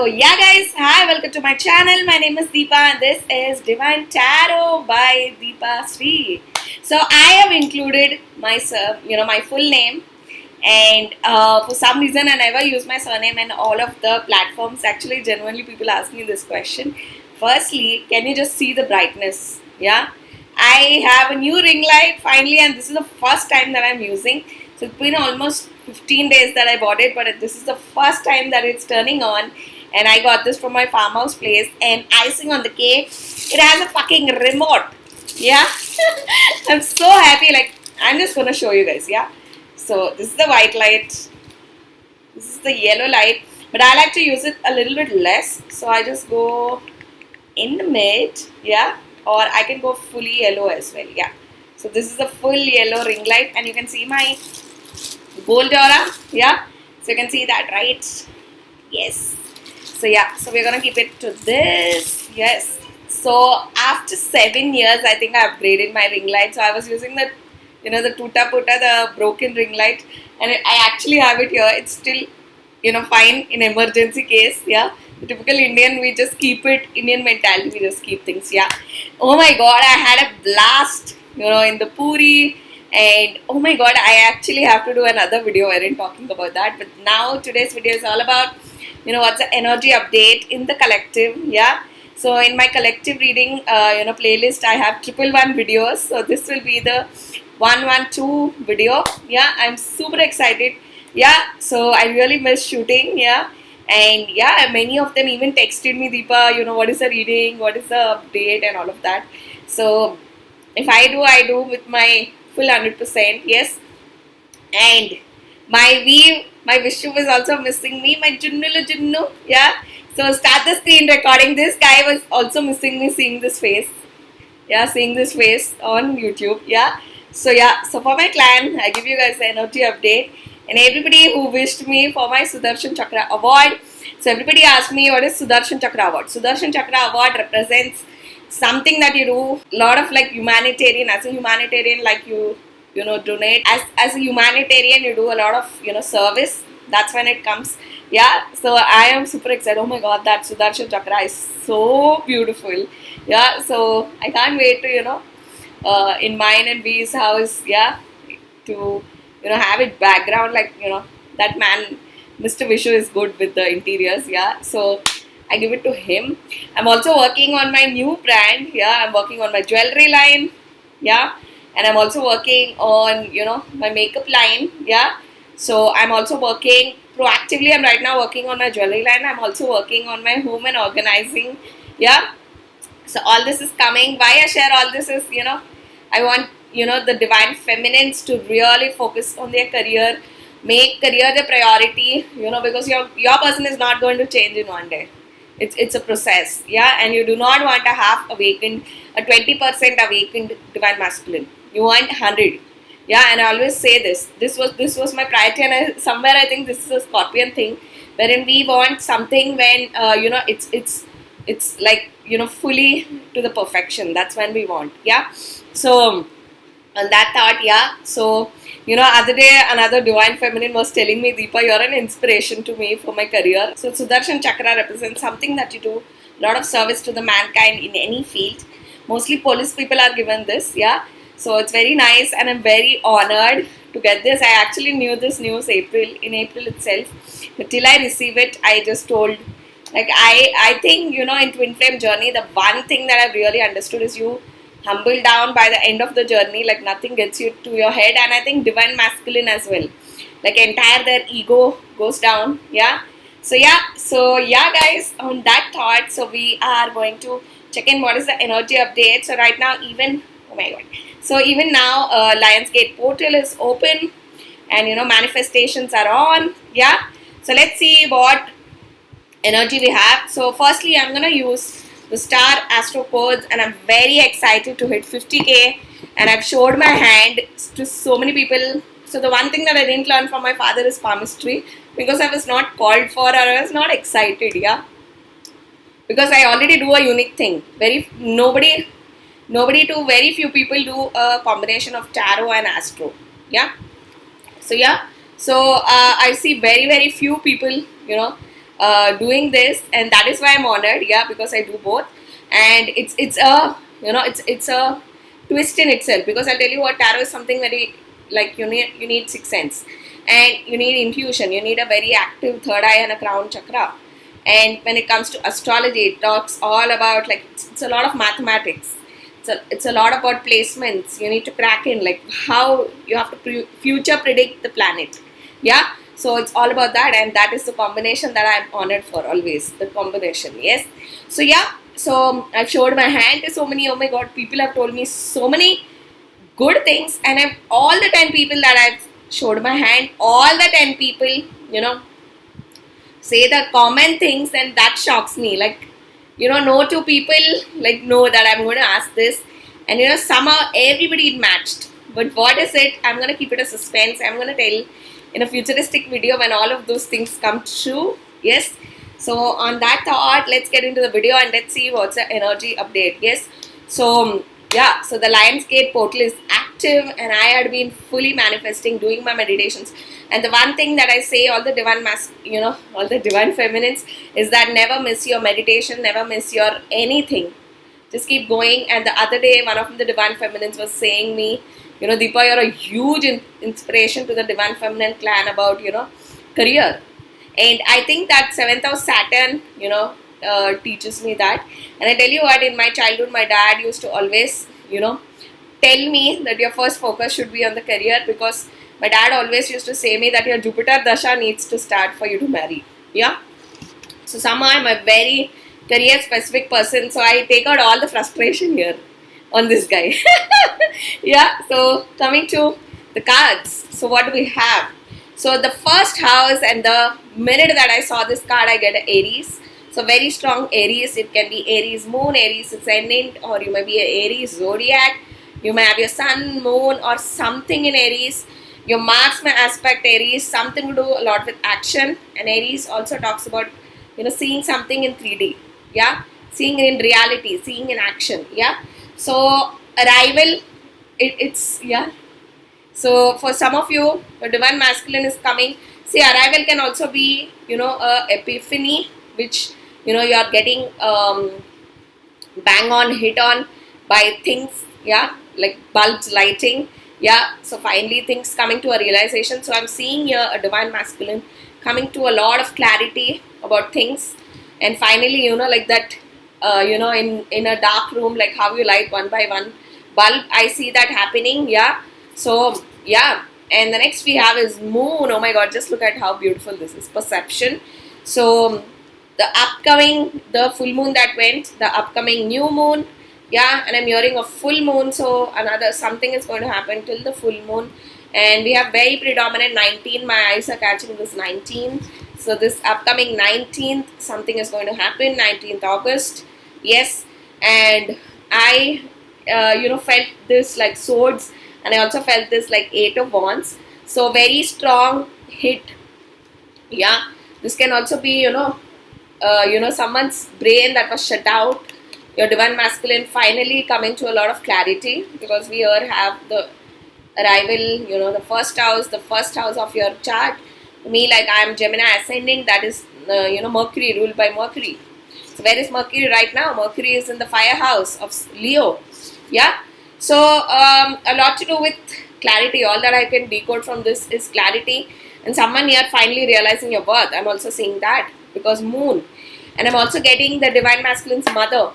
So yeah guys, hi, welcome to my channel. My name is Deepa and this is Divine Tarot by Deepa Sri. So I have included my full name, and for some reason I never use my surname in all of the platforms. Actually, genuinely people ask me this question. Firstly, can you just see the brightness? Yeah, I have a new ring light finally, and this is the first time that I'm using. So it's been almost 15 days that I bought it, but this is the first time that it's turning on. And I got this from my farmhouse place, and icing on the cake, it has a fucking remote. Yeah, I'm so happy. Like, I'm just gonna show you guys. Yeah, so this is the white light, this is the yellow light, but I like to use it a little bit less, so I just go in the mid. Yeah, or I can go fully yellow as well. Yeah, so this is a full yellow ring light, and you can see my gold aura. Yeah, so you can see that, right? Yes. So yeah, so we're gonna keep it to this. Yes. So after 7 years, I think I upgraded my ring light. So I was using the, the tuta puta, the broken ring light, and I actually have it here. It's still, fine in emergency case. Yeah. The typical Indian, we just keep it. Indian mentality, we just keep things. Yeah. Oh my God, I had a blast. In the Puri. And oh my God, I actually have to do another video wherein talking about that. But now today's video is all about, what's the energy update in the collective. Yeah. So in my collective reading, playlist, I have 111 videos. So this will be the 112 video. Yeah. I'm super excited. Yeah. So I really miss shooting. Yeah. And yeah, many of them even texted me, Deepa, what is the reading? What is the update and all of that. So if I do with my full 100%, yes. And my Vishu was also missing me, my Junnu, yeah. So start the screen recording. This guy was also missing me, seeing this face. Yeah, seeing this face on YouTube, yeah. So yeah, so for my clan, I give you guys the energy update. And everybody who wished me for my Sudarshan Chakra award. So everybody asked me, what is Sudarshan Chakra award? Sudarshan Chakra award represents something that you do, a lot of like humanitarian. As a humanitarian, like you donate. As a humanitarian, you do a lot of service. That's when it comes. Yeah, so I am super excited. Oh my God, that Sudarshan Chakra is so beautiful. Yeah, so I can't wait to in mine and V's house. Yeah, to have it background, like that man Mr. Vishu is good with the interiors. Yeah, so I give it to him. I'm also working on my new brand. Yeah, I'm working on my jewelry line. Yeah, and I'm also working on my makeup line. Yeah, so I'm also working proactively. I'm right now working on my jewelry line. I'm also working on my home and organizing. Yeah, so all this is coming. Why I share all this is I want the divine feminines to really focus on their career, make career the priority. Because your person is not going to change in one day. It's a process, yeah, and you do not want a half awakened, a 20% awakened divine masculine. You want 100, yeah. And I always say this. This was my priority, and somewhere I think this is a Scorpion thing, wherein we want something when it's like fully to the perfection. That's when we want, yeah. So on that thought, yeah. So other day another divine feminine was telling me, Deepa, you're an inspiration to me for my career. So Sudarshan Chakra represents something that you do a lot of service to the mankind in any field. Mostly police people are given this, yeah. So it's very nice, and I'm very honored to get this. I actually knew this news in April itself, but till I receive it, I just told, like, I think in Twinflame Journey, the one thing that I've really understood is you humble down by the end of the journey. Like, nothing gets you to your head. And I think divine masculine as well, like entire their ego goes down. Yeah, so yeah guys, on that thought, so we are going to check in what is the energy update. So right now, even oh my God, so even now Lionsgate portal is open, and manifestations are on. Yeah, so let's see what energy we have. So firstly, I'm gonna use the star astro codes, and I'm very excited to hit 50k, and I've showed my hand to so many people. So the one thing that I didn't learn from my father is palmistry, because I was not called for, or I was not excited. Yeah, because I already do a unique thing. Very few people do a combination of tarot and astro. Yeah, so yeah, so I see very few people doing this, and that is why I'm honored, yeah, because I do both. And it's a, you know, it's a twist in itself, because I'll tell you what, tarot is something very, like, you need sixth sense, and you need intuition, you need a very active third eye and a crown chakra. And when it comes to astrology, it talks all about, like, it's a lot of mathematics. It's a lot about placements. You need to crack in, like, how you have to future predict the planet. Yeah. So it's all about that, and that is the combination that I'm honored for always. The combination, yes. So yeah. So I've showed my hand to so many. Oh my God, people have told me so many good things, and all the 10 people that I've showed my hand, all the 10 people, you know, say the common things, and that shocks me. Like, you know, no two people like know that I'm going to ask this, and you know, somehow everybody matched. But what is it? I'm going to keep it a suspense. I'm going to tell in a futuristic video when all of those things come true. Yes. So on that thought, let's get into the video and let's see what's the energy update. Yes. So yeah, so the Lion's Gate portal is active, and I had been fully manifesting, doing my meditations. And the one thing that I say, all the divine all the divine feminines, is that never miss your meditation, never miss your anything. Just keep going. And the other day, one of the divine feminines was saying me, you know, Deepa, you're a huge inspiration to the divine feminine clan about, you know, career. And I think that 7th house Saturn, you know, teaches me that. And I tell you what, in my childhood, my dad used to always, you know, tell me that your first focus should be on the career, because my dad always used to say me that your Jupiter Dasha needs to start for you to marry. Yeah. So somehow I'm a very career specific person, so I take out all the frustration here on this guy. Yeah. So coming to the cards. So what do we have? So the first house, and the minute that I saw this card, I get an Aries. So very strong Aries. It can be Aries moon, Aries ascendant, or you may be an Aries zodiac. You may have your sun, moon, or something in Aries. Your Mars may aspect Aries, something to do a lot with action. And Aries also talks about, you know, seeing something in 3D. Yeah, seeing in reality, seeing in action. Yeah. So arrival, it's yeah. So for some of you, the divine masculine is coming. See, arrival can also be, you know, a epiphany, which, you know, you are getting bang on, hit on by things. Yeah, like bulbs lighting. Yeah, so finally things coming to a realization. So I'm seeing here a divine masculine coming to a lot of clarity about things. And finally, you know, like that, you know, in a dark room, like how you light one by one bulb, I see that happening. Yeah. So yeah, and the next we have is moon. Oh my God, just look at how beautiful this is. Perception. So the full moon that went, the upcoming new moon. Yeah, and I'm hearing a full moon, so another something is going to happen till the full moon. And we have very predominant 19. My eyes are catching this 19. So this upcoming 19th, something is going to happen, 19th August. Yes, and I, you know, felt this like swords, and I also felt this like 8 of wands. So very strong hit. Yeah, this can also be, you know, someone's brain that was shut out. Your divine masculine finally coming to a lot of clarity, because we here have the arrival, you know, the first house of your chart. To me, like, I am Gemini ascending, that is, you know, Mercury, ruled by Mercury. So where is Mercury right now? Mercury is in the fire house of Leo. Yeah. So a lot to do with clarity. All that I can decode from this is clarity. And someone here finally realizing your worth. I'm also seeing that, because moon. And I'm also getting the divine masculine's mother.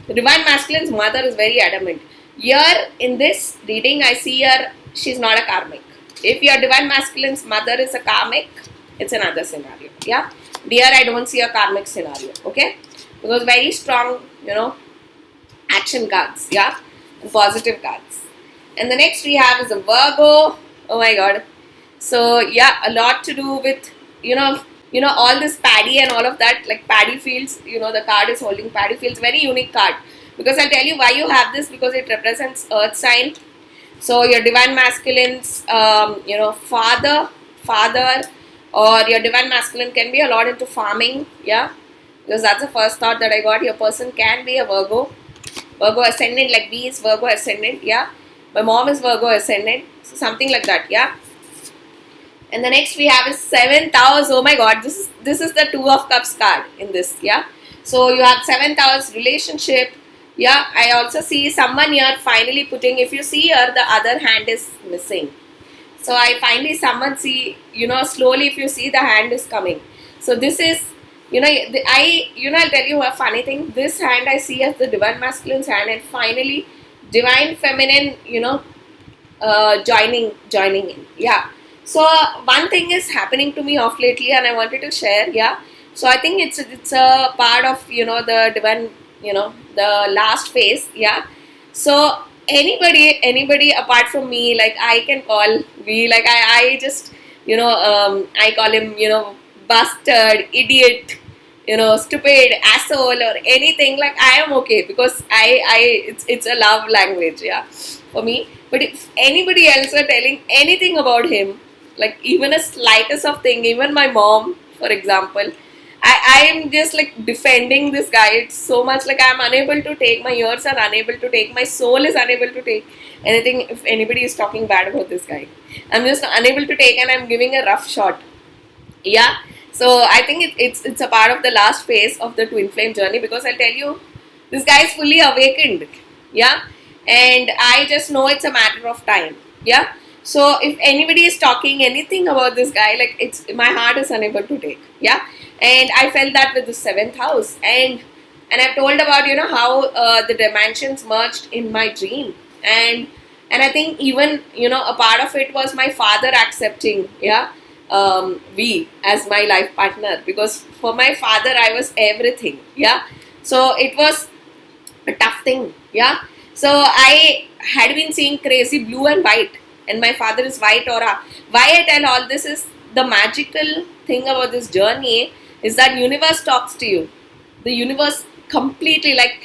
The divine masculine's mother is very adamant. Here in this reading, I see her, she's not a karmic. If your divine masculine's mother is a karmic, it's another scenario. Yeah. Here I don't see a karmic scenario. Okay. Because very strong, you know, action cards. Yeah. And positive cards. And the next we have is a Virgo. Oh my God. So yeah, a lot to do with, you know, all this paddy and all of that, like paddy fields, you know, the card is holding paddy fields, very unique card. Because I'll tell you why you have this, because it represents earth sign. So your divine masculine's, you know, father, or your divine masculine can be a lot into farming. Yeah, because that's the first thought that I got. Your person can be a Virgo ascendant, like me is Virgo ascendant. Yeah, my mom is Virgo ascendant, so something like that. Yeah. And the next we have is 7th house. Oh my god, this is the 2 of cups card in this. Yeah, so you have 7th house relationship. Yeah, I also see someone here finally putting, if you see here, the other hand is missing. So I finally someone see, slowly if you see the hand is coming. So this is, I'll tell you a funny thing. This hand I see as the divine masculine's hand, and finally divine feminine, joining in. Yeah. So one thing is happening to me off lately, and I wanted to share. Yeah. So I think it's a part of the divine, the last phase. Yeah. So anybody apart from me, like I can call me, like I just I call him bastard, idiot, stupid, asshole, or anything. Like I am okay, because it's a love language. Yeah, for me. But if anybody else are telling anything about him, like even a slightest of thing, even my mom, for example, I am just like defending this guy. It's so much like I'm unable to take, my ears are unable to take, my soul is unable to take anything if anybody is talking bad about this guy. I'm just unable to take, and I'm giving a rough shot. Yeah. So I think it's a part of the last phase of the twin flame journey, because I'll tell you, this guy is fully awakened. Yeah. And I just know it's a matter of time. Yeah. So if anybody is talking anything about this guy, like my heart is unable to take. Yeah. And I felt that with the 7th house, and I've told about how the dimensions merged in my dream, and I think even a part of it was my father accepting V as my life partner, because for my father I was everything. Yeah. So it was a tough thing. Yeah. So I had been seeing crazy blue and white, and my father is white aura. Why I tell all this is, the magical thing about this journey is that universe talks to you. The universe completely, like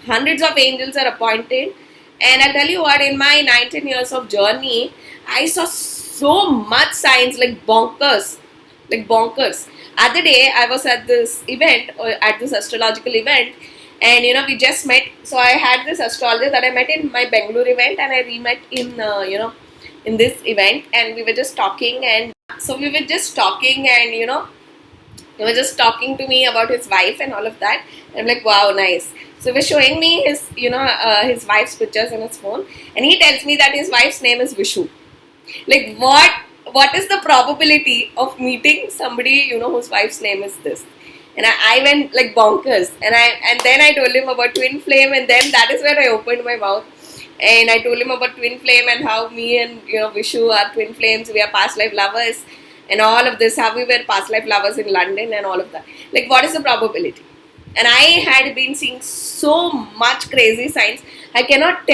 hundreds of angels are appointed. And I'll tell you what, in my 19 years of journey, I saw so much signs, like bonkers. Other day, I was at this event, or at this astrological event, and we just met. So I had this astrologer that I met in my Bangalore event, and I re-met in in this event, and we were just talking. And so we were just talking, and he was just talking to me about his wife and all of that. And I'm like, wow, nice. So he was showing me his his wife's pictures on his phone, and he tells me that his wife's name is Vishu. Like, what is the probability of meeting somebody whose wife's name is this? And I went like bonkers, and then I told him about twin flame, and then that is where I opened my mouth, and I told him about twin flame, and how me and Vishu are twin flames. We are past life lovers, and all of this, how we were past life lovers in London, and all of that. Like, what is the probability? And I had been seeing so much crazy signs. I cannot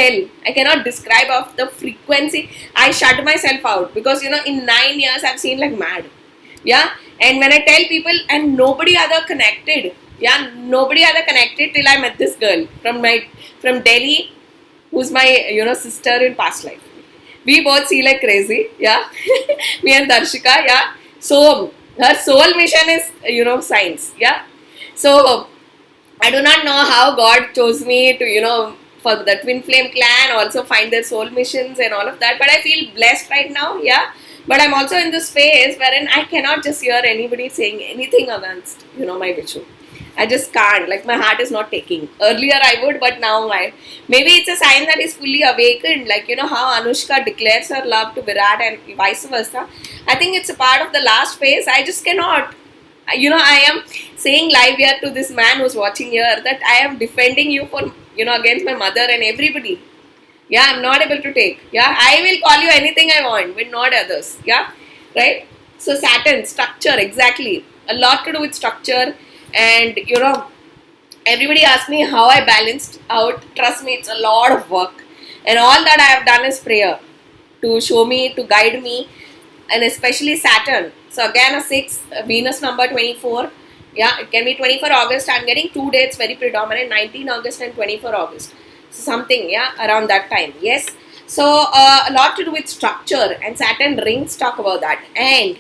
describe of the frequency. I shut myself out, because in 9 years I've seen like mad. Yeah. And when I tell people, and nobody other connected. Yeah, nobody other connected till I met this girl from Delhi, who's my sister in past life. We both see like crazy. Yeah. Me and Darshika. Yeah. So her soul mission is science. Yeah. So I do not know how God chose me to for the twin flame clan, also find their soul missions and all of that. But I feel blessed right now. Yeah. But I'm also in this phase wherein I cannot just hear anybody saying anything against my Vishu. I just can't. Like, my heart is not taking. Earlier I would, but now maybe it's a sign that is fully awakened. Like, how Anushka declares her love to Virat and vice versa. I think it's a part of the last phase. I just cannot. I am saying live here to this man who's watching here that I am defending you for, against my mother and everybody. Yeah, I'm not able to take. Yeah, I will call you anything I want, but not others. Yeah, right? So Saturn, structure, exactly. A lot to do with structure. And, everybody asks me how I balanced out. Trust me, it's a lot of work. And all that I have done is prayer to show me, to guide me. And especially Saturn. So again, a 6, Venus number 24. Yeah, it can be 24 August. I'm getting 2 dates very predominant, 19 August and 24 August. So something, yeah, around that time. Yes. So a lot to do with structure, and Saturn rings talk about that. And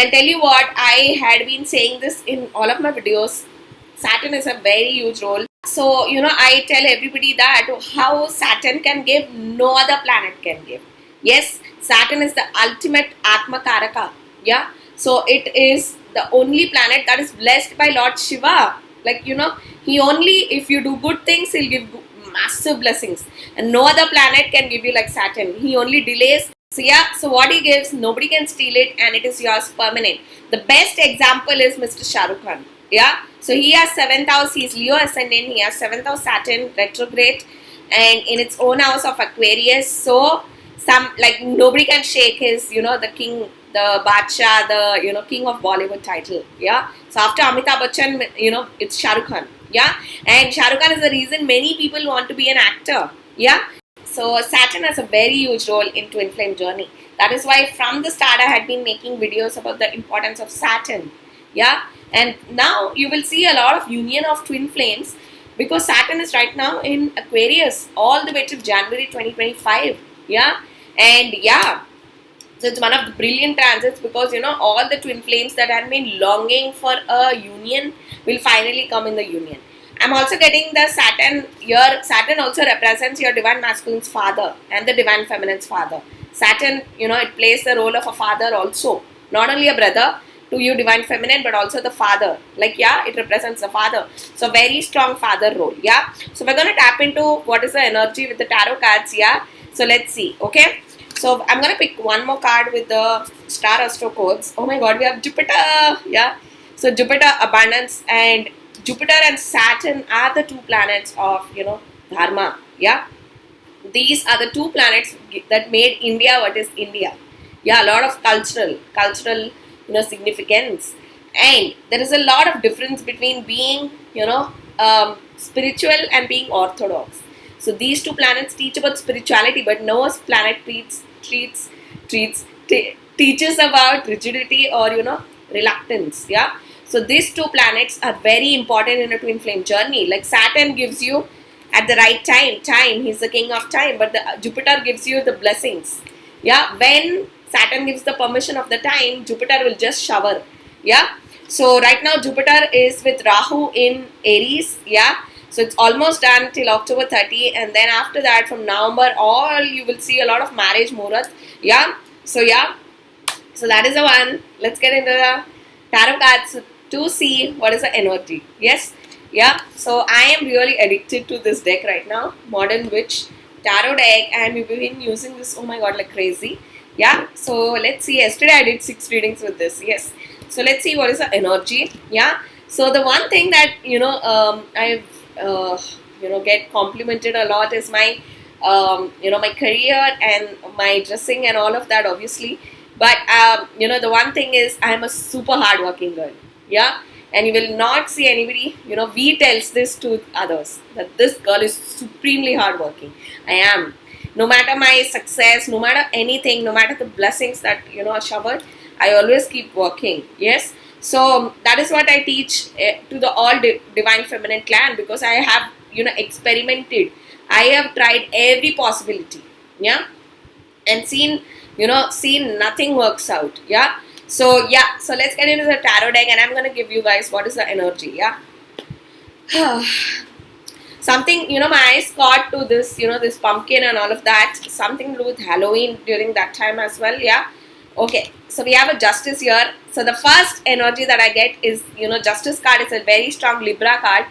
I'll tell you what, I had been saying this in all of my videos. Saturn is a very huge role. So, I tell everybody that how Saturn can give, no other planet can give. Yes, Saturn is the ultimate Atma Karaka. Yeah. So it is the only planet that is blessed by Lord Shiva. Like, he only, if you do good things, he'll give massive blessings. And no other planet can give you like Saturn. He only delays. So yeah, so what he gives, nobody can steal it, and it is yours permanent. The best example is Mr. Shah Rukh Khan. Yeah. So he has 7th house, he's Leo ascendant, he has 7th house Saturn retrograde and in its own house of Aquarius. So nobody can shake his, the king, the Badshah, the, king of Bollywood title. Yeah. So after Amitabh Bachchan, it's Shah Rukh Khan. Yeah. And Shah Rukh Khan is the reason many people want to be an actor. Yeah. So Saturn has a very huge role in Twinflame Journey. That is why from the start I had been making videos about the importance of Saturn. Yeah. And now you will see a lot of union of twin flames because Saturn is right now in Aquarius all the way to January 2025. Yeah. And yeah, so it's one of the brilliant transits because all the twin flames that had been longing for a union will finally come in the union. I'm also getting the Saturn here. Saturn also represents your divine masculine's father and the divine feminine's father. Saturn, it plays the role of a father also, not only a brother to you divine feminine but also the father. Like, yeah, it represents the father, so very strong father role. Yeah. So we're going to tap into what is the energy with the tarot cards. Yeah. So let's see. Okay. So I'm going to pick one more card with the star astro codes. Oh my god, we have Jupiter. Yeah. So Jupiter, abundance, and Jupiter and Saturn are the two planets of dharma. Yeah. These are the two planets that made India what is India. Yeah, a lot of cultural significance, and there is a lot of difference between being spiritual and being orthodox. So these two planets teach about spirituality, but no planet teaches about rigidity or reluctance. Yeah. So these two planets are very important in a twin flame journey. Like Saturn gives you at the right time, he's the king of time, but the Jupiter gives you the blessings. Yeah. When Saturn gives the permission of the time, Jupiter will just shower. Yeah. So right now Jupiter is with Rahu in Aries. Yeah. So it's almost done till October 30, and then after that from November all you will see a lot of marriage muhurat. Yeah. So yeah. So that is the one. Let's get into the tarot cards to see what is the energy. Yes. Yeah. So I am really addicted to this deck right now, Modern Witch tarot deck, and we've been using this, oh my god, like crazy. Yeah, so let's see. Yesterday I did 6 readings with this. Yes, so let's see what is the energy. Yeah, so the one thing that I've get complimented a lot is my my career and my dressing and all of that, obviously. But the one thing is I'm a super hardworking girl. Yeah, and you will not see anybody. We tells this to others that this girl is supremely hardworking. I am. No matter my success, no matter anything, no matter the blessings that are showered, I always keep working. Yes. So that is what I teach to the all divine feminine clan, because I have experimented. I have tried every possibility. Yeah. And seen nothing works out. Yeah. So yeah. So let's get into the tarot deck, and I'm gonna give you guys what is the energy. Yeah. Something, my eyes caught to this, this pumpkin and all of that. Something to do with Halloween during that time as well. Yeah. Okay. So we have a Justice here. So the first energy that I get is, Justice card is a very strong Libra card.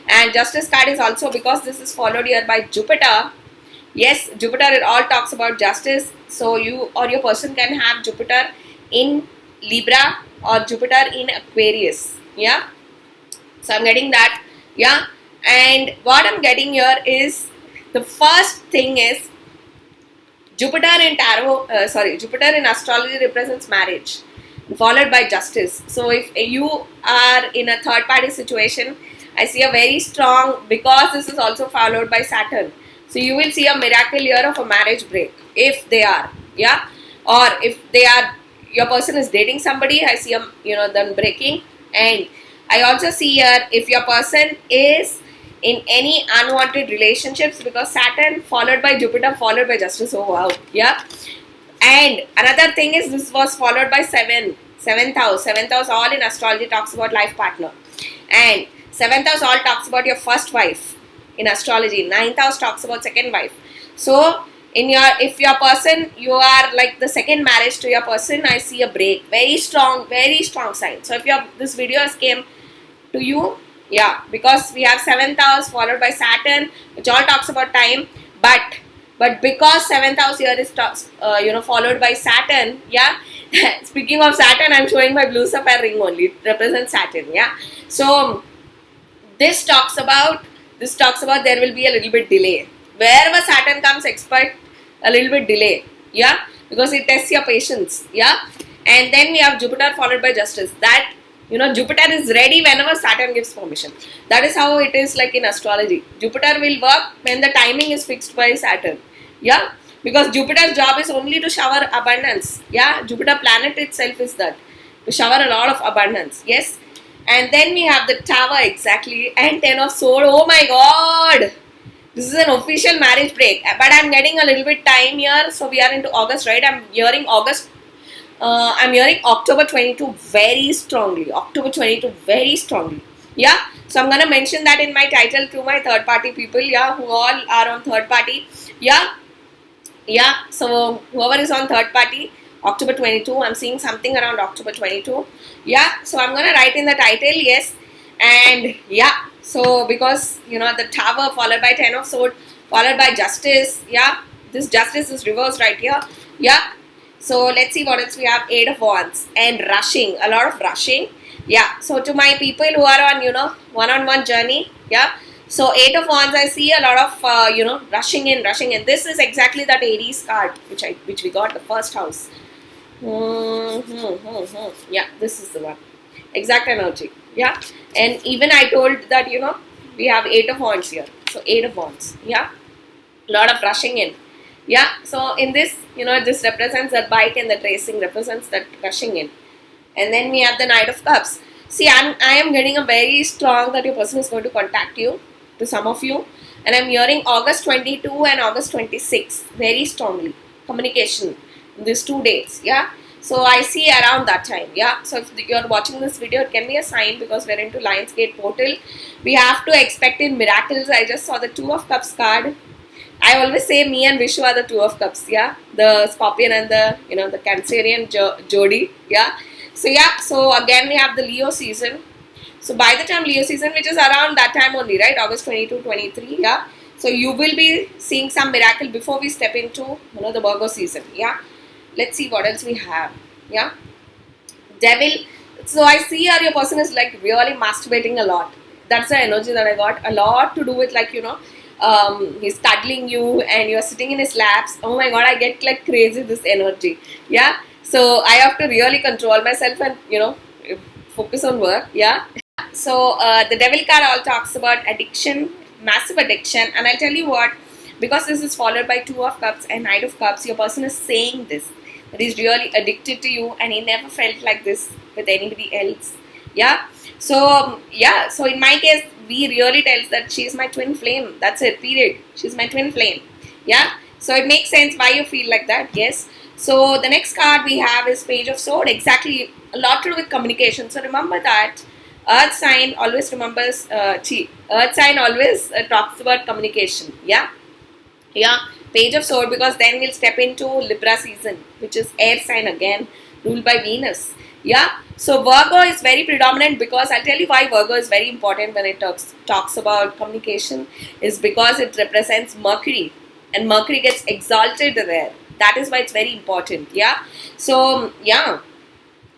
And Justice card is also, because this is followed here by Jupiter. Yes, Jupiter, it all talks about justice. So you or your person can have Jupiter in Libra or Jupiter in Aquarius. Yeah. So I'm getting that. Yeah. And what I'm getting here is, the first thing is Jupiter in Jupiter in astrology represents marriage, followed by justice. So if you are in a third party situation, I see a very strong, because this is also followed by Saturn. So you will see a miracle here of a marriage break, if they are, yeah, or if they are, your person is dating somebody, I see them breaking. And I also see here if your person is in any unwanted relationships, because Saturn followed by Jupiter followed by justice. Oh wow. Yeah. And another thing is, this was followed by seventh house all in astrology talks about life partner, and 7th house all talks about your first wife in astrology. 9th house talks about second wife. So if your person, you are like the second marriage to your person, I see a break. Very strong sign. So if this videos came to you, yeah, because we have 7th house followed by Saturn, which all talks about time, but because 7th house here is followed by Saturn, yeah. Speaking of Saturn, I'm showing my blue sapphire ring only. It represents Saturn, yeah. So this talks about there will be a little bit delay. Wherever Saturn comes, expect a little bit delay, yeah, because it tests your patience, yeah. And then we have Jupiter followed by Justice. That, Jupiter is ready whenever Saturn gives permission. That is how it is like in astrology. Jupiter will work when the timing is fixed by Saturn, yeah, because Jupiter's job is only to shower abundance, yeah. Jupiter planet itself is that, to shower a lot of abundance, yes. And then we have the Tower, exactly, and 10 of Swords. Oh my god! This is an official marriage break. But I'm getting a little bit time here. So we are into August, right? I'm hearing August. I'm hearing October 22 very strongly. October 22 very strongly. Yeah. So I'm going to mention that in my title to my third party people. Yeah. Who all are on third party. Yeah. Yeah. So whoever is on third party, October 22. I'm seeing something around October 22. Yeah. So I'm going to write in the title. Yes. And yeah. So because, the Tower followed by 10 of Swords followed by Justice. Yeah. This Justice is reversed right here. Yeah. So let's see what else we have. 8 of Wands and rushing. A lot of rushing. Yeah. So to my people who are on, one-on-one journey. Yeah. So 8 of Wands, I see a lot of, rushing in. This is exactly that Aries card, which we got, the first house. Yeah. This is the one. Exact energy. Yeah. And even I told that, we have 8 of Wands here. So 8 of Wands. Yeah. A lot of rushing in. Yeah. So in this, this represents that bike, and the racing represents that rushing in. And then we have the Knight of Cups. See, I am getting a very strong that your person is going to contact you, to some of you. And I'm hearing August 22 and August 26 very strongly. Communication in these 2 dates. Yeah. So I see around that time, yeah. So if you're watching this video, it can be a sign, because we're into Lionsgate portal. We have to expect in miracles. I just saw the 2 of Cups card. I always say me and Vishu are the 2 of Cups, yeah. The Scorpion and the, the Cancerian Jodi, yeah. So yeah, so again we have the Leo season. So by the time Leo season, which is around that time only, right, August 22, 23, yeah. So you will be seeing some miracle before we step into, the Virgo season, yeah. Let's see what else we have. Yeah. Devil. So I see here your person is like really masturbating a lot. That's the energy that I got. A lot to do with like, he's cuddling you and you're sitting in his laps. Oh my god, I get like crazy this energy. Yeah. So I have to really control myself and, focus on work. Yeah. So the Devil card all talks about addiction, massive addiction. And I'll tell you what, because this is followed by 2 of Cups and Knight of Cups, your person is saying this, that he's really addicted to you and he never felt like this with anybody else. Yeah. So yeah, so in my case, we really tells that she's my twin flame. That's it, period. She's my twin flame. Yeah. So it makes sense why you feel like that. Yes. So the next card we have is Page of Swords. Exactly, a lot to do with communication. So remember that Earth sign always remembers, Earth sign always talks about communication. Yeah. Yeah, Page of Swords, because then we'll step into Libra season, which is air sign again, ruled by Venus. Yeah, so Virgo is very predominant, because I'll tell you why Virgo is very important when it talks about communication, is because it represents Mercury, and Mercury gets exalted there. That is why it's very important. Yeah, so yeah,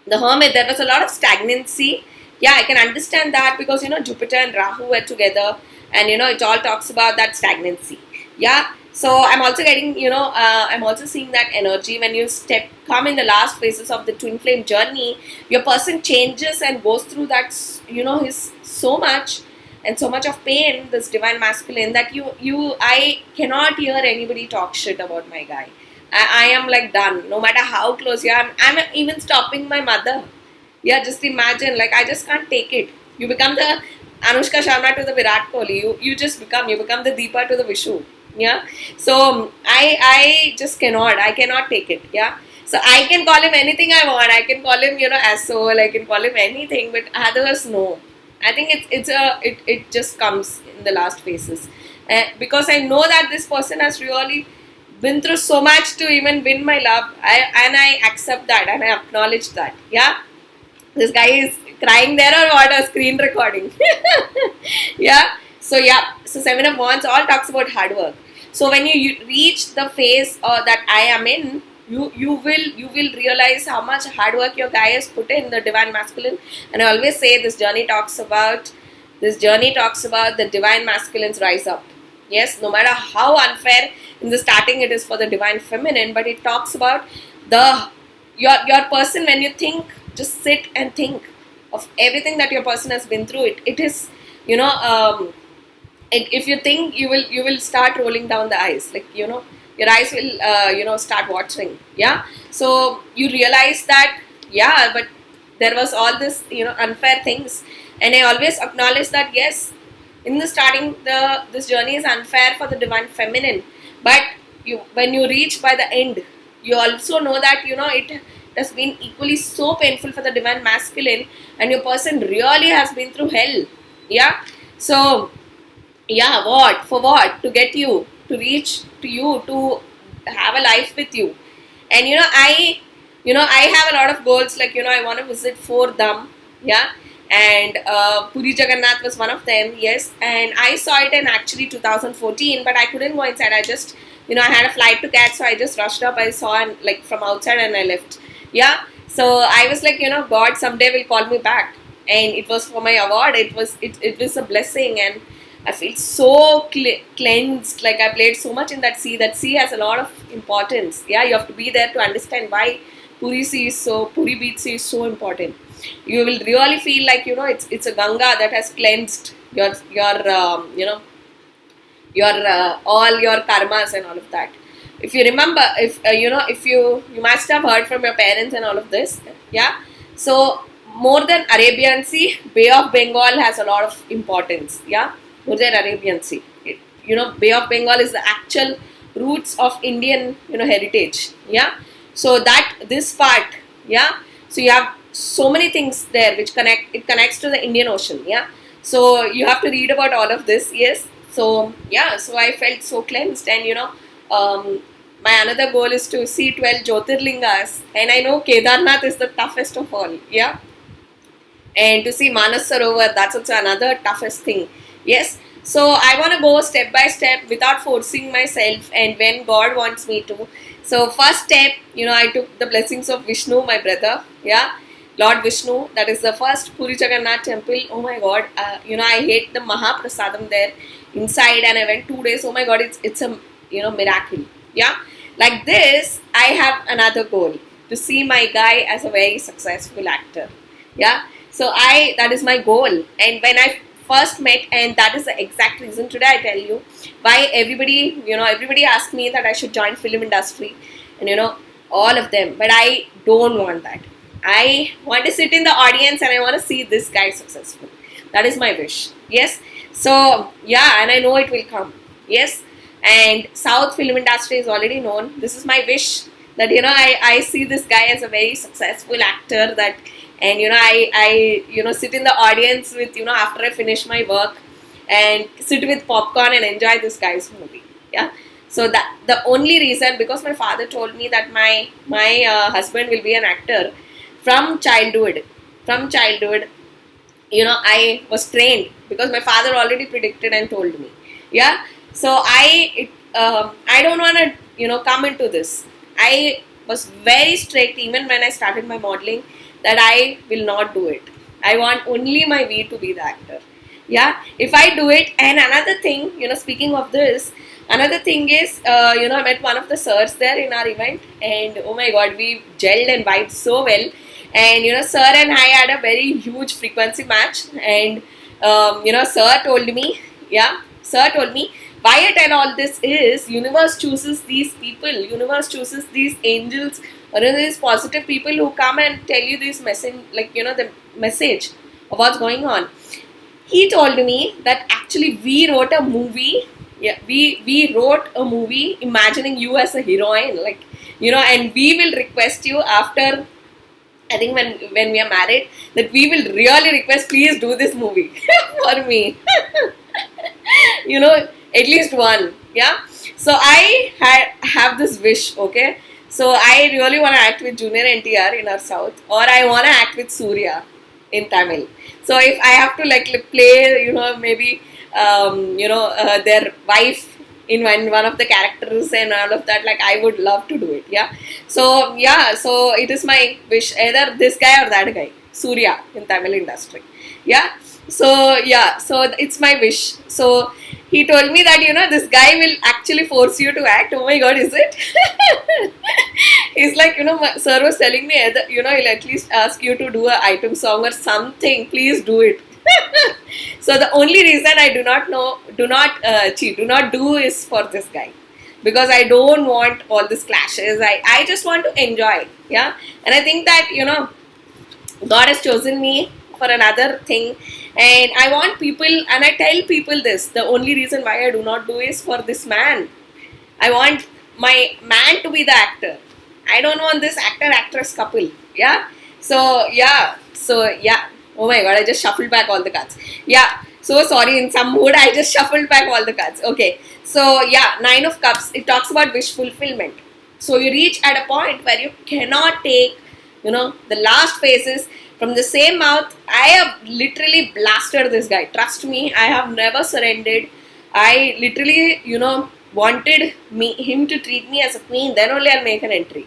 the Hermit, there was a lot of stagnancy. Yeah, I can understand that, because Jupiter and Rahu were together, and it all talks about that stagnancy. Yeah. So I'm also getting, I'm also seeing that energy when you come in the last phases of the Twinflame journey, your person changes and goes through that, his so much of pain, this divine masculine, that I cannot hear anybody talk shit about my guy. I am like done, no matter how close you are. I'm even stopping my mother. Yeah, just imagine, like I just can't take it. You become the Anushka Sharma to the Virat Kohli. You become the Deepa to the Vishu. Yeah, so I just cannot take it. Yeah, so I can call him anything I want. I can call him asshole. I can call him anything, but others no. I think it just comes in the last phases, because I know that this person has really been through so much to even win my love. I accept that and I acknowledge that. Yeah. This guy is crying there or what? A screen recording. Yeah. So 7 of Wands all talks about hard work. So when you reach the phase that I am in, you will realize how much hard work your guy has put in the divine masculine. And I always say this journey talks about the divine masculines rise up. Yes, no matter how unfair in the starting it is for the divine feminine, but it talks about your person. When you think, just sit and think of everything that your person has been through. It is, if you think, you will start rolling down the eyes, like, your eyes will start watering. Yeah. So you realize that, yeah, but there was all this unfair things. And I always acknowledge that, yes, in the starting, this journey is unfair for the divine feminine, but when you reach by the end, you also know that it has been equally so painful for the divine masculine, and your person really has been through hell. Yeah. So yeah, what to get you to reach to you, to have a life with you. And I have a lot of goals, like I want to visit 4 dham. Yeah. And Puri Jagannath was one of them. Yes. And I saw it in actually 2014, but I couldn't go inside. I just I had a flight to catch, so I just rushed up. I saw and like from outside and I left. Yeah. So I was like, God someday will call me back, and it was for my award. It was a blessing, and I feel so cleansed. Like, I played so much in that sea. That sea has a lot of importance. Yeah, you have to be there to understand why Puri Beach sea is so important. You will really feel like it's a Ganga that has cleansed your all your karmas and all of that. If you remember, if you must have heard from your parents and all of this. Yeah. So more than Arabian Sea, Bay of Bengal has a lot of importance. Yeah. More than Arabian Sea. Bay of Bengal is the actual roots of Indian, heritage. Yeah. So this part, yeah. So you have so many things there which connects to the Indian Ocean. Yeah. So you have to read about all of this. Yes. So yeah. So I felt so cleansed, and my another goal is to see 12 Jyotirlingas, and I know Kedarnath is the toughest of all. Yeah. And to see Manas Sarovar, that's also another toughest thing. Yes. So I want to go step by step without forcing myself, and when God wants me to. So first step, I took the blessings of Vishnu, my brother. Yeah. Lord Vishnu, that is the first Puri Jagannath temple. Oh my God, I hate the Mahaprasadam there inside, and I went 2 days. Oh my God, it's a miracle. Yeah. Like this, I have another goal, to see my guy as a very successful actor. Yeah. So that is my goal. And when I first met, and that is the exact reason today I tell you why everybody asked me that I should join film industry, and all of them, but I don't want that. I want to sit in the audience and I want to see this guy successful. That is my wish. Yes. So yeah, and I know it will come. Yes. And South film industry is already known. This is my wish, that I see this guy as a very successful actor, that, and I sit in the audience with after I finish my work, and sit with popcorn and enjoy this guy's movie. Yeah. So that the only reason, because my father told me that my husband will be an actor from childhood. I was trained, because my father already predicted and told me. Yeah. So I don't want to come into this. I was very strict even when I started my modeling, that I will not do it. I want only my V to be the actor. Yeah. If I do it, and another thing, speaking of this, another thing is, I met one of the sirs there in our event, and oh my God, we gelled and vibed so well. And sir and I had a very huge frequency match, and sir told me, why I tell all this is, universe chooses these people, universe chooses these angels, or these positive people who come and tell you this message, like the message of what's going on. He told me that actually we wrote a movie. Yeah, we wrote a movie imagining you as a heroine, like and we will request you after, I think when we are married, that we will really request, please do this movie for me. At least one. Yeah. So I have this wish, okay? So I really want to act with Junior NTR in our South, or I want to act with Surya in Tamil. So if I have to like play, maybe their wife in one of the characters and all of that, like I would love to do it. Yeah. So so it is my wish, either this guy or that guy, Surya in Tamil industry. Yeah. So it's my wish. So he told me that this guy will actually force you to act. Oh my god, is it? He's like, my sir was telling me, either, he'll at least ask you to do an item song or something. Please do it. So the only reason I do not do is for this guy, because I don't want all these clashes. I just want to enjoy. Yeah. And I think that God has chosen me for another thing, and I want people, and I tell people this, the only reason why I do not do is for this man. I want my man to be the actor. I don't want this actor-actress couple. Yeah. So oh my god, I just shuffled back all the cards. Yeah. So sorry, in some mood I just shuffled back all the cards. Okay. So yeah, 9 of Cups, it talks about wish fulfillment. So you reach at a point where you cannot take, the last phases from the same mouth. I have literally blasted this guy. Trust me, I have never surrendered. I literally, wanted him to treat me as a queen. Then only I'll make an entry.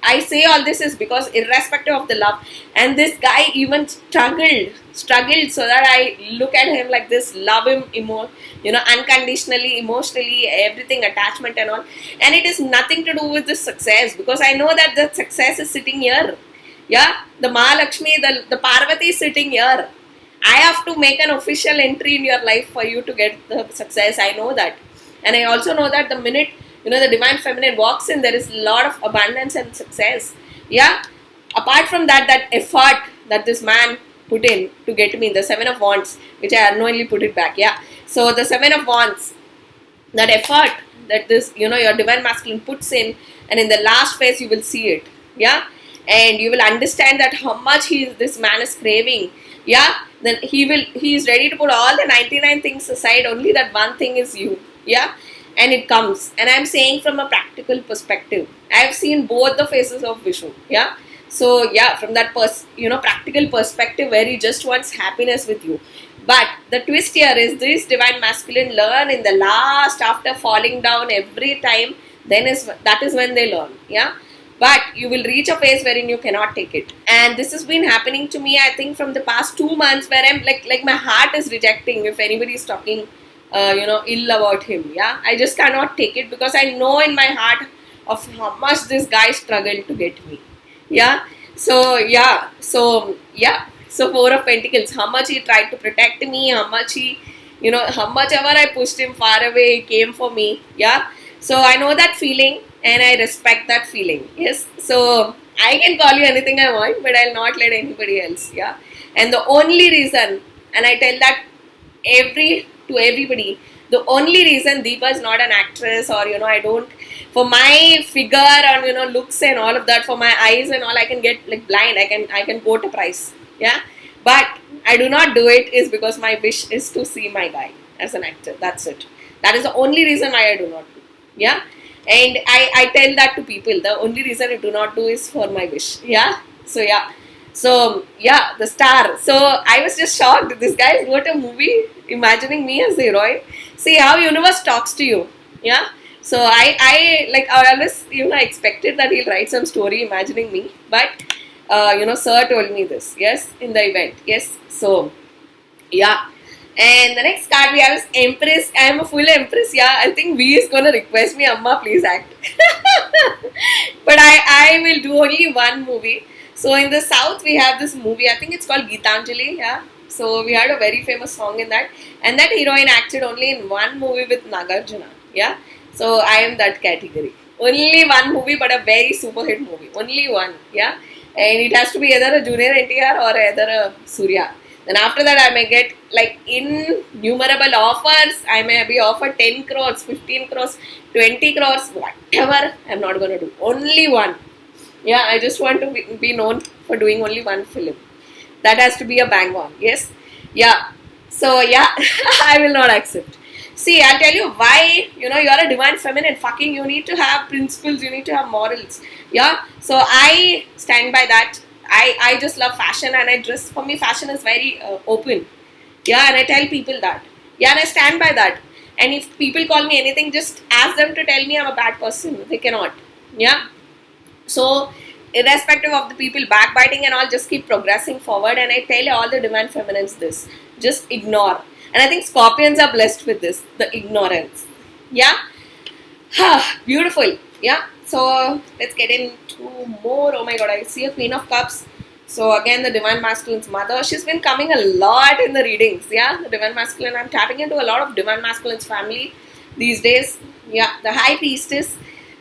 I say all this is because irrespective of the love, and this guy even struggled so that I look at him like this, love him unconditionally, emotionally, everything, attachment and all. And it is nothing to do with the success, because I know that the success is sitting here. Yeah, the Mahalakshmi, the Parvati is sitting here. I have to make an official entry in your life for you to get the success. I know that. And I also know that the minute the divine feminine walks in, there is a lot of abundance and success. Yeah. Apart from that effort that this man put in to get me, the 7 of Wands, which I unknowingly put it back. Yeah. So the 7 of Wands, that effort that this, your divine masculine puts in, and in the last phase you will see it. Yeah. And you will understand that how much this man is craving. Yeah. Then he is ready to put all the 99 things aside. Only that one thing is you. Yeah. And it comes. And I'm saying from a practical perspective. I've seen both the faces of Vishu. Yeah. So yeah, from that practical perspective, where he just wants happiness with you. But the twist here is this divine masculine learn in the last, after falling down every time, that is when they learn. Yeah. But you will reach a phase wherein you cannot take it. And this has been happening to me, I think, from the past 2 months, where I'm like my heart is rejecting if anybody is talking ill about him. Yeah, I just cannot take it, because I know in my heart of how much this guy struggled to get me. Yeah. So 4 of Pentacles, how much he tried to protect me, how much he, how much ever I pushed him far away, he came for me. Yeah. So I know that feeling, and I respect that feeling. Yes. So I can call you anything I want, but I'll not let anybody else. Yeah. And the only reason, and I tell that to everybody, the only reason Deepa is not an actress, or I don't, for my figure and looks and all of that, for my eyes and all, I can get like blind, I can quote a price. Yeah. But I do not do it is because my wish is to see my guy as an actor. That's it. That is the only reason why I do not do. Yeah. And I tell that to people. The only reason I do not do is for my wish. Yeah. So yeah. So yeah, the star. So I was just shocked. This guy wrote a movie imagining me as the heroine. See how universe talks to you. Yeah. So I always expected that he'll write some story imagining me, but sir told me this. Yes, in the event. Yes. So yeah. And the next card we have is Empress. I am a full Empress. Yeah, I think V is gonna request me, Amma, please act. But I will do only one movie. So in the South we have this movie. I think it's called Geetanjali. Yeah. So we had a very famous song in that, and that heroine acted only in one movie with Nagarjuna. Yeah. So I am that category. Only one movie, but a very super hit movie. Only one. Yeah. And it has to be either a junior NTR or either a Surya. Then after that, I may get like innumerable offers. I may be offered 10 crores, 15 crores, 20 crores, whatever. I'm not going to do. Only one. Yeah, I just want to be known for doing only one film. That has to be a bang on. Yes. Yeah. So, yeah, I will not accept. See, I'll tell you why, you're a divine feminine. Fucking, you need to have principles, you need to have morals. Yeah. So I stand by that. I just love fashion, and I dress, for me, fashion is very open. Yeah. And I tell people that. Yeah. And I stand by that. And if people call me anything, just ask them to tell me I'm a bad person. They cannot. Yeah. So, irrespective of the people backbiting and all, just keep progressing forward. And I tell all the divine feminines this. Just ignore. And I think Scorpions are blessed with this, the ignorance. Yeah? Beautiful. Yeah? So, let's get into more. Oh my god, I see a Queen of Cups. So, again, the Divine Masculine's mother. She's been coming a lot in the readings. Yeah? The Divine Masculine. I'm tapping into a lot of Divine Masculine's family these days. Yeah? The High Priestess.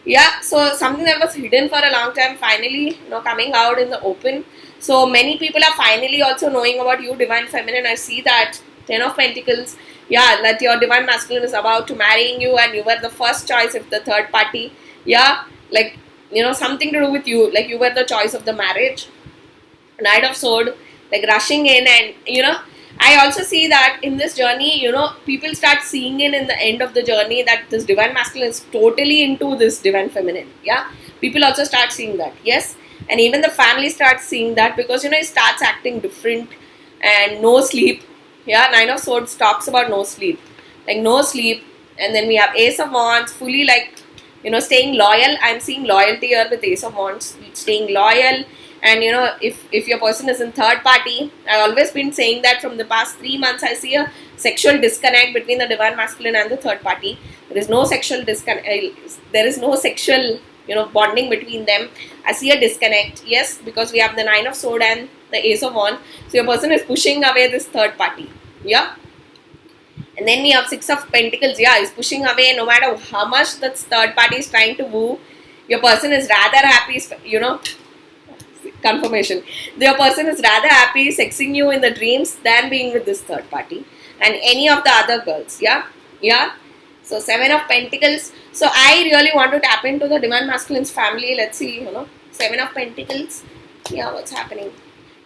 Yeah, so something that was hidden for a long time, finally, coming out in the open. So many people are finally also knowing about you, Divine Feminine. I see that. 10 of Pentacles. Yeah, that your Divine Masculine is about to marrying you, and you were the first choice of the third party. Yeah, like, something to do with you. Like, you were the choice of the marriage. Knight of Sword, like rushing in, and, I also see that in this journey, people start seeing in the end of the journey that this Divine Masculine is totally into this Divine Feminine. Yeah. People also start seeing that. Yes. And even the family starts seeing that, because, it starts acting different, and no sleep. Yeah. Nine of Swords talks about no sleep. Like, no sleep. And then we have Ace of Wands, fully like, staying loyal. I'm seeing loyalty here with Ace of Wands, staying loyal. And if your person is in third party, I've always been saying that from the past 3 months, I see a sexual disconnect between the Divine Masculine and the third party. There is no sexual disconnect. There is no sexual, bonding between them. I see a disconnect. Yes, because we have the Nine of Sword and the Ace of Wands. So your person is pushing away this third party. Yeah. And then we have Six of Pentacles. Yeah, is pushing away. No matter how much that third party is trying to woo, your person is rather happy, confirmation. Your person is rather happy sexing you in the dreams than being with this third party and any of the other girls. Yeah. Yeah. So 7 of Pentacles. So I really want to tap into the Divine Masculine's family. Let's see, 7 of Pentacles. Yeah, what's happening?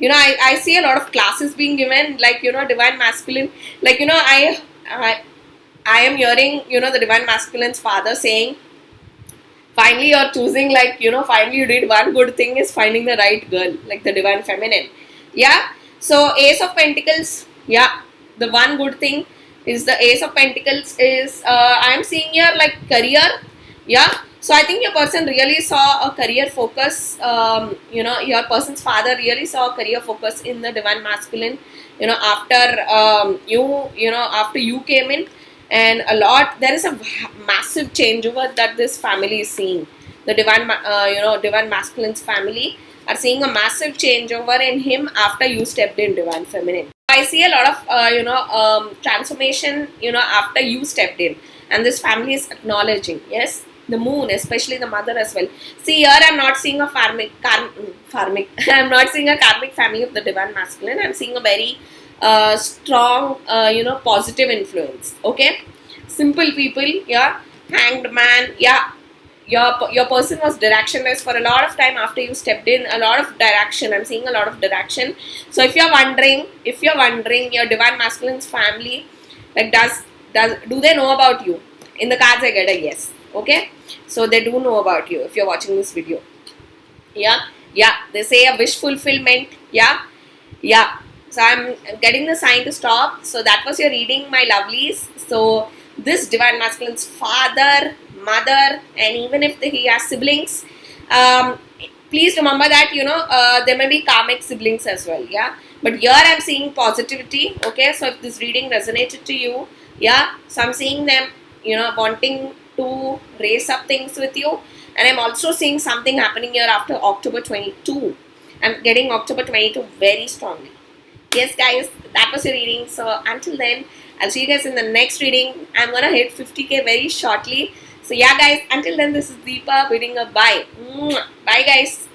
I see a lot of classes being given, like, Divine Masculine. Like, I am hearing, the Divine Masculine's father saying, finally you're choosing, like, finally you did one good thing, is finding the right girl, like the Divine Feminine. Yeah. So Ace of Pentacles. Yeah. The one good thing is the Ace of Pentacles is, I'm seeing here like career. Yeah. So I think your person really saw a career focus. Your person's father really saw a career focus in the Divine Masculine, after, after you came in. And there is a massive changeover that this family is seeing. The Divine Masculine's family are seeing a massive changeover in him after you stepped in, Divine Feminine. I see a lot of, transformation, after you stepped in. And this family is acknowledging. Yes. The moon, especially the mother as well. See, here I'm not seeing a I'm not seeing a karmic family of the Divine Masculine. I'm seeing a very strong, positive influence. Okay, simple people. Yeah, Hanged Man. Yeah, your person was directionless for a lot of time after you stepped in. A lot of direction. I'm seeing a lot of direction. So if you're wondering, your Divine Masculine's family, like, do they know about you? In the cards, I get a yes. Okay, so they do know about you if you're watching this video. Yeah, they say a wish fulfillment. Yeah. So I'm getting the sign to stop. So that was your reading, my lovelies. So this Divine Masculine's father, mother, and even if he has siblings, please remember that there may be karmic siblings as well. Yeah, but here I'm seeing positivity. Okay, so if this reading resonated to you, yeah, so I'm seeing them, wanting to raise up things with you. And I'm also seeing something happening here after October 22. I'm getting October 22 very strongly. Yes, guys, that was your reading. So until then, I'll see you guys in the next reading. I'm gonna hit 50k very shortly. So yeah, guys, until then, this is Deepa bidding a bye. Bye, guys.